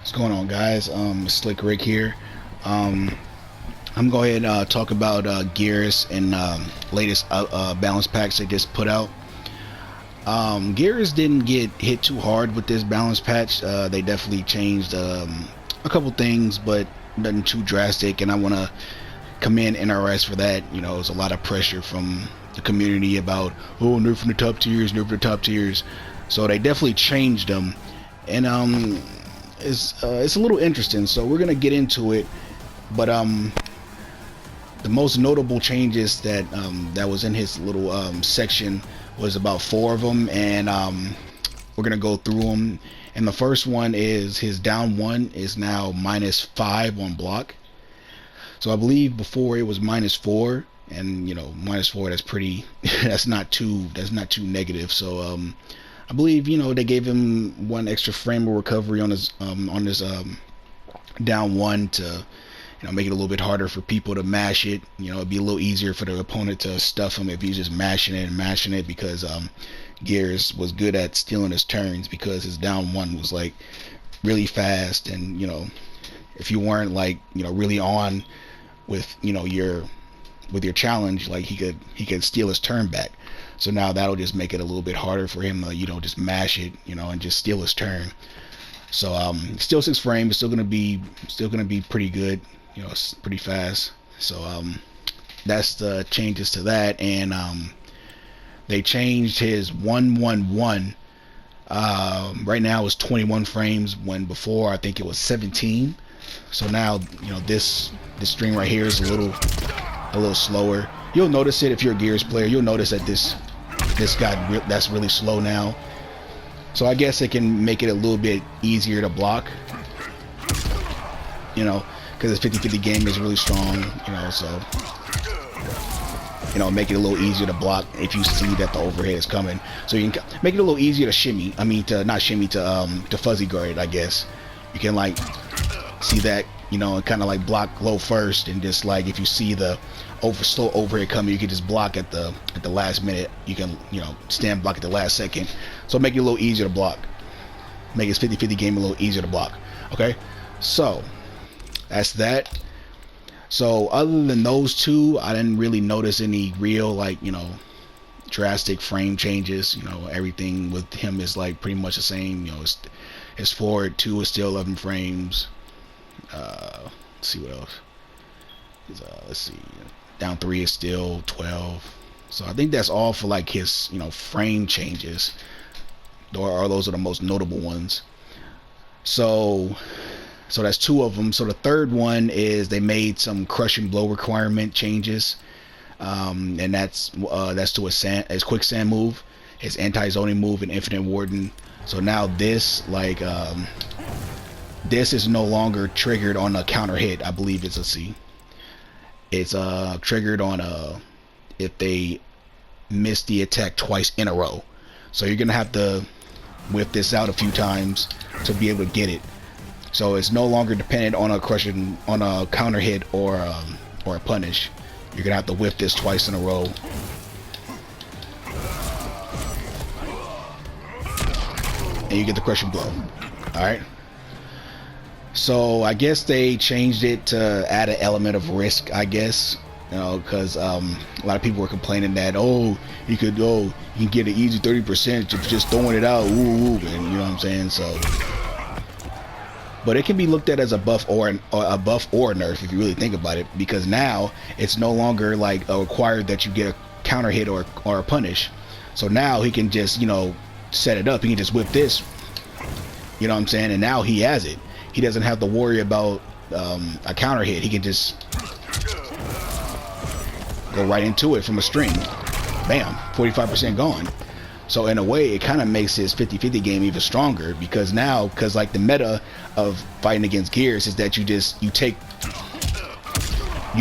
What's going on, guys? Slick Rick here. Um, I'm going to go ahead and talk about Geras and latest balance packs they just put out. Geras didn't get hit too hard with this balance patch. They definitely changed a couple things, but nothing too drastic. And I want to commend NRS for that. You know, there's a lot of pressure from the community about, oh, nerfing the top tiers, nerfing the top tiers. So they definitely changed them, and it's a little interesting. So we're gonna get into it, but the most notable changes that was in his little section was about 4 of them, and we're gonna go through them. And the first one is his down 1 is now -5 on block. So I believe before it was -4, and you know, -4, that's pretty that's not too negative. So I believe, you know, they gave him 1 extra frame of recovery on his down 1 to, you know, make it a little bit harder for people to mash it. You know, it'd be a little easier for the opponent to stuff him if he's just mashing it and mashing it, because Geras was good at stealing his turns because his down 1 was like really fast. And you know, if you weren't like, you know, really on with, you know, your challenge, like he could steal his turn back. So now that'll just make it a little bit harder for him to, you know, just mash it, you know, and just steal his turn. So still 6 frames, still gonna be pretty good, you know, it's pretty fast. So that's the changes to that. And they changed his 111. Right now it's 21 frames, when before I think it was 17. So now, you know, this string right here is a little slower. You'll notice it if you're a Gears player. You'll notice that that's really slow now. So I guess it can make it a little bit easier to block, you know, because the 50-50 game is really strong, you know. So, you know, make it a little easier to block if you see that the overhead is coming. So you can make it a little easier to shimmy. I mean, to not shimmy, to fuzzy guard, I guess. You can like see that, you know, and kind of like block low first, and just like if you see the slow overhead coming, you can just block at the last minute. You can, you know, stand block at the last second. So make it a little easier to block. Make his 50-50 game a little easier to block. Okay, so that's that. So other than those two, I didn't really notice any real, like, you know, drastic frame changes. You know, everything with him is like pretty much the same. You know, his forward 2 is still 11 frames. Let's see what else. Let's see, down 3 is still 12. So I think that's all for like his, you know, frame changes. Those are the most notable ones. So that's 2 of them. So the third one is they made some crushing blow requirement changes, and that's to his quicksand move, his anti-zoning move, and infinite warden. So now this, like, this is no longer triggered on a counter hit. I believe it's a C. It's triggered on if they miss the attack twice in a row. So you're gonna have to whip this out a few times to be able to get it. So it's no longer dependent on a counter hit or a punish. You're gonna have to whip this twice in a row. And you get the crushing blow. Alright. So I guess they changed it to add an element of risk, I guess, you know, because a lot of people were complaining that, you can get an easy 30% just throwing it out, and you know what I'm saying. So, but it can be looked at as a buff or a nerf if you really think about it, because now it's no longer like required that you get a counter hit or a punish. So now he can just, you know, set it up. He can just whip this, you know what I'm saying, and now he has it. He doesn't have to worry about a counter hit. He can just go right into it from a string. Bam, 45% gone. So in a way, it kind of makes his 50-50 game even stronger, because like the meta of fighting against Gears is that you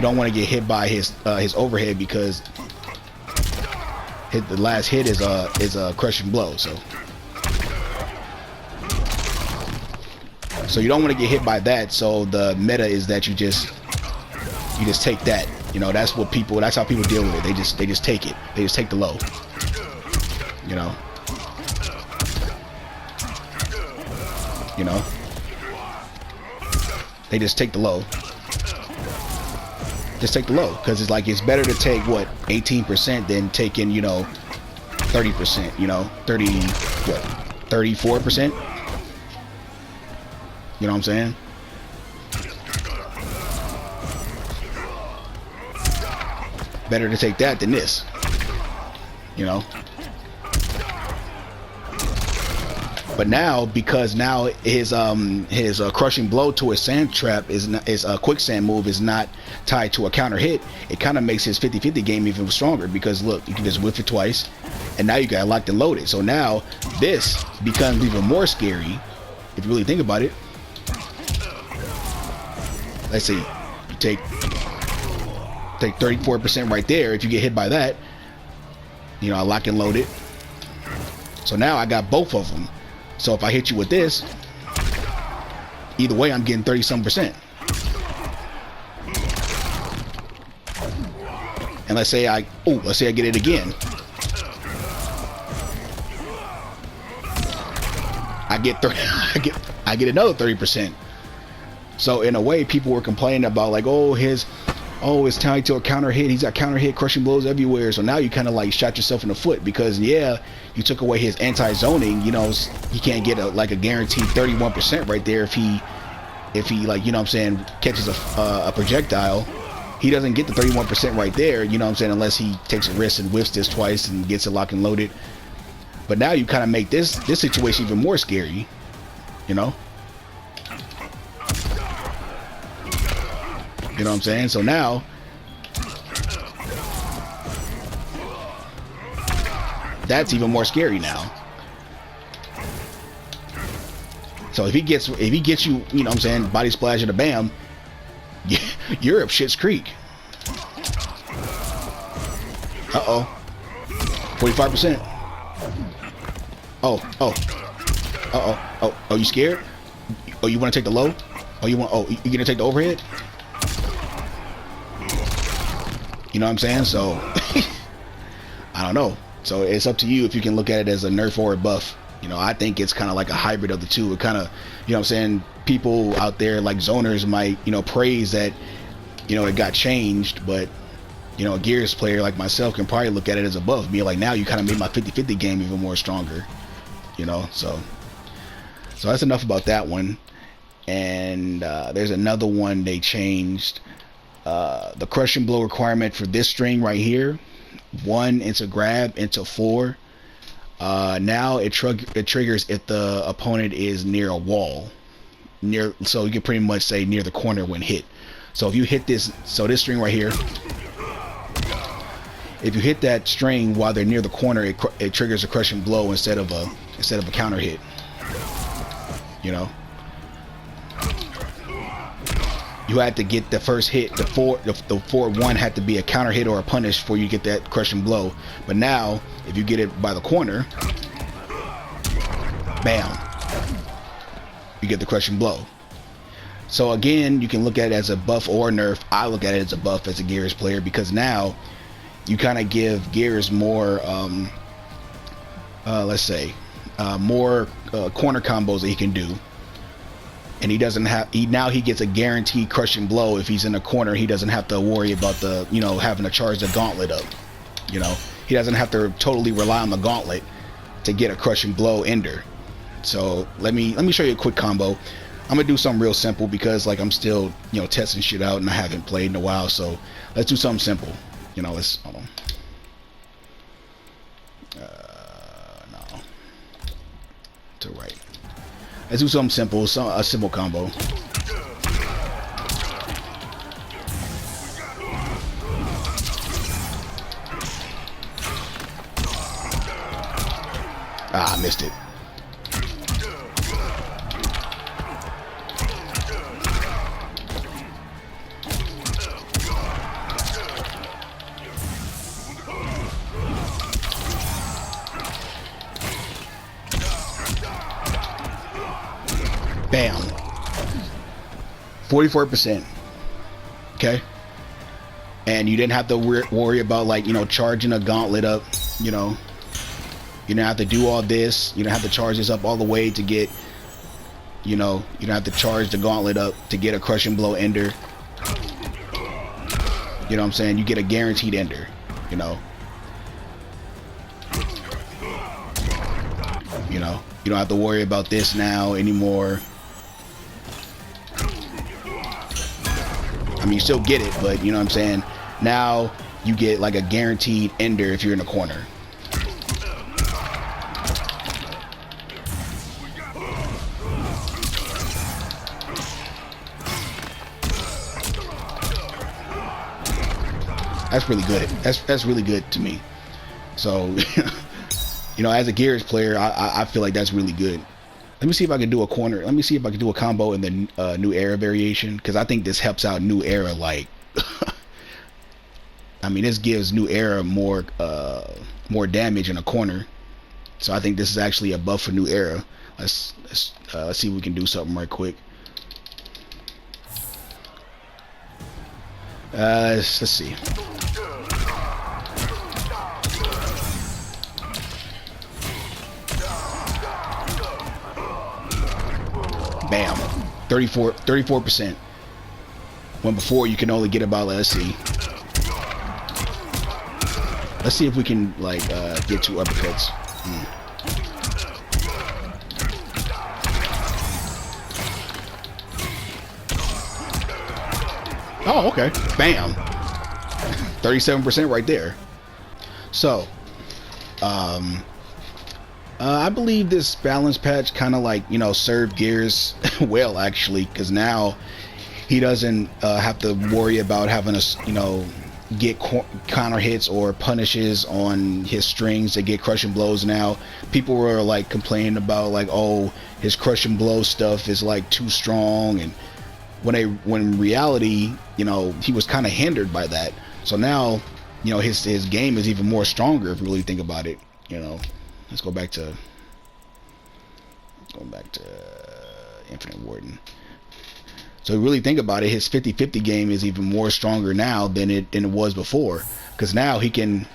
don't want to get hit by his overhead, because the last hit is a crushing blow. So you don't want to get hit by that. So the meta is that you just take that. You know, that's how people deal with it. They just take it. They just take the low. You know. you know. they just take the low. Just take the low, because it's like, it's better to take what, 18% than taking, you know, 30%, you know, 34%. You know what I'm saying? Better to take that than this, you know. But now, because now his crushing blow to his sand trap is not, his quicksand move is not tied to a counter hit, it kind of makes his 50-50 game even stronger, because look, you can just whiff it twice and now you got locked and loaded. So now this becomes even more scary if you really think about it. Let's see, you take 34% right there. If you get hit by that, you know, I lock and load it. So now I got both of them. So if I hit you with this, either way, I'm getting 30-some%. And let's say I get it again. I get another 30%. So in a way, people were complaining about like, it's tied to a counter hit. He's got counter hit, crushing blows everywhere. So now you kind of like shot yourself in the foot, because yeah, you took away his anti-zoning. You know, he can't get a guaranteed 31% right there if he like, you know what I'm saying, catches a projectile. He doesn't get the 31% right there, you know what I'm saying, unless he takes a risk and whiffs this twice and gets it locked and loaded. But now you kind of make this situation even more scary, you know. You know what I'm saying? So now that's even more scary now. So if he gets you, you know what I'm saying, body splash and a bam, you're up shit's creek. Uh-oh. 45%. Oh. Uh-oh. Oh, you scared? Oh, you want to take the low? Oh, you gonna take the overhead? You know what I'm saying? So I don't know. So it's up to you if you can look at it as a nerf or a buff. You know, I think it's kind of like a hybrid of the two. It kind of, you know what I'm saying, people out there like zoners might, you know, praise that, you know, it got changed, but, you know, a Geras player like myself can probably look at it as a buff, being like, now you kind of made my 50-50 game even more stronger, you know. So that's enough about that one. And there's another one they changed. The crushing blow requirement for this string right here, 1 into grab into 4. Now it triggers if the opponent is near a wall, so you can pretty much say near the corner when hit. So if you hit this, so this string right here, if you hit that string while they're near the corner, it triggers a crushing blow instead of a counter hit. You know, you had to get the first hit, the 4-1 had to be a counter hit or a punish before you get that crushing blow. But now, if you get it by the corner, bam, you get the crushing blow. So again, you can look at it as a buff or nerf. I look at it as a buff as a Geras player, because now you kind of give Geras more, let's say, more corner combos that he can do. And he doesn't have, now he gets a guaranteed crushing blow. If he's in a corner, he doesn't have to worry about the, you know, having to charge the gauntlet up. You know, he doesn't have to totally rely on the gauntlet to get a crushing blow ender. So let me show you a quick combo. I'm gonna do something real simple because like I'm still, you know, testing shit out and I haven't played in a while. So let's do something simple. You know, let's hold on. No, to right. Let's do something simple, a simple combo. Ah, I missed it. Bam. 44%. Okay. And you didn't have to worry about, like, you know, charging a gauntlet up, you know. You didn't have to do all this. You didn't have to charge this up all the way to get You know, you don't have to charge the gauntlet up to get a crushing blow ender. You know what I'm saying? You get a guaranteed ender, you know. You know, you don't have to worry about this now anymore. I mean, you still get it, but you know what I'm saying? Now you get like a guaranteed ender if you're in a corner. That's really good. That's really good to me. So, you know, as a Geras player, I feel like that's really good. Let me see if I can do a corner. Let me see if I can do a combo in the New Era variation, because I think this helps out New Era. Like, I mean, this gives New Era more damage in a corner. So I think this is actually a buff for New Era. Let's see if we can do something right quick. Let's see. Bam, 34%. When before you can only get about, let's see if we can like get 2 uppercuts. Oh, okay. Bam. 37% right there. So, I believe this balance patch kind of like, you know, served Geras well, actually, because now he doesn't have to worry about having to, you know, get counter hits or punishes on his strings to get crushing blows. Now people were like complaining about like, oh, his crushing blow stuff is like too strong, and when in reality, you know, he was kind of hindered by that. So now, you know, his game is even more stronger if you really think about it. You know, let's go back to Infinite Warden. So really think about it, his 50-50 game is even more stronger now than it was before, because now he can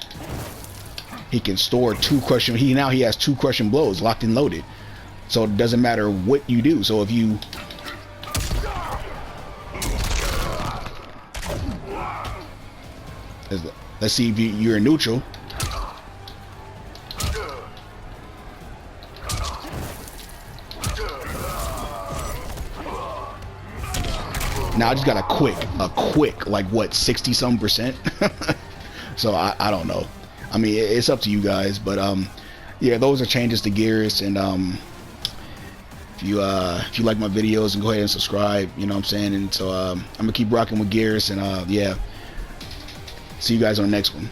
store 2 crushing. He has 2 crushing blows locked and loaded, so it doesn't matter what you do. So if you let's see if you're in neutral. Now I just got a quick like what, 60-some%. So I don't know. I mean, it's up to you guys, but yeah, those are changes to Geras. And if you like my videos, and go ahead and subscribe, you know what I'm saying. And so I'm gonna keep rocking with Geras, and yeah, see you guys on the next one.